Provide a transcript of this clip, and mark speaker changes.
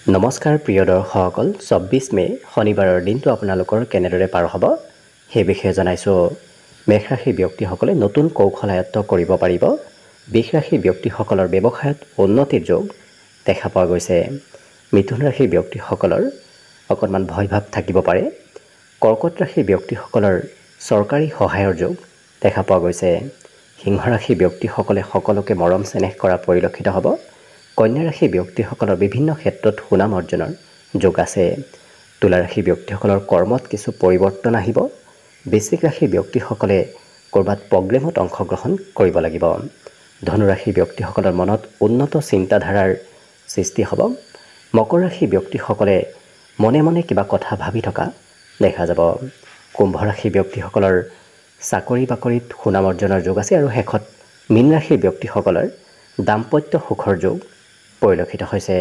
Speaker 1: নমস্কাৰ প্ৰিয় দৰ্শকসকল ২৪ মে শনিবাৰৰ দিনটো আপোনালোকৰ কেনেদৰে পাৰ হ'ব সেই বিষয়ে জনাইছোঁ। মেষ ৰাশিৰ ব্যক্তিসকলে নতুন কৌশল আয়ত্ত কৰিব পাৰিব। বৃষ ৰাশিৰ ব্যক্তিসকলৰ ব্যৱসায়ত উন্নতিৰ যোগ দেখা পোৱা গৈছে। মিথুন ৰাশিৰ ব্যক্তিসকলৰ অকণমান ভয়ভাৱ থাকিব পাৰে। কৰ্কট ৰাশিৰ ব্যক্তিসকলৰ চৰকাৰী সহায়ৰ যোগ দেখা পোৱা গৈছে। সিংহ ৰাশিৰ ব্যক্তিসকলে সকলোকে মৰম চেনেহ কৰা পৰিলক্ষিত হ'ব। কন্যা ৰাশিৰ ব্যক্তিসকলৰ বিভিন্ন ক্ষেত্ৰত সুনাম অৰ্জনৰ যোগ আছে। তুলা ৰাশিৰ ব্যক্তিসকলৰ কৰ্মত কিছু পৰিৱৰ্তন আহিব। বৃশ্চিক ৰাশিৰ ব্যক্তিসকলে ক'ৰবাত প্ৰগ্ৰেমত অংশগ্ৰহণ কৰিব লাগিব। ধনু ৰাশিৰ ব্যক্তিসকলৰ মনত উন্নত চিন্তাধাৰাৰ সৃষ্টি হ'ব। মকৰ ৰাশিৰ ব্যক্তিসকলে মনে মনে কিবা কথা ভাবি থকা দেখা যাব। কুম্ভ ৰাশিৰ ব্যক্তিসকলৰ চাকৰি বাকৰিত সুনাম অৰ্জনৰ যোগ আছে আৰু শেষত মীন ৰাশিৰ ব্যক্তিসকলৰ দাম্পত্য সুখৰ যোগ পৰিলক্ষিত হৈছে।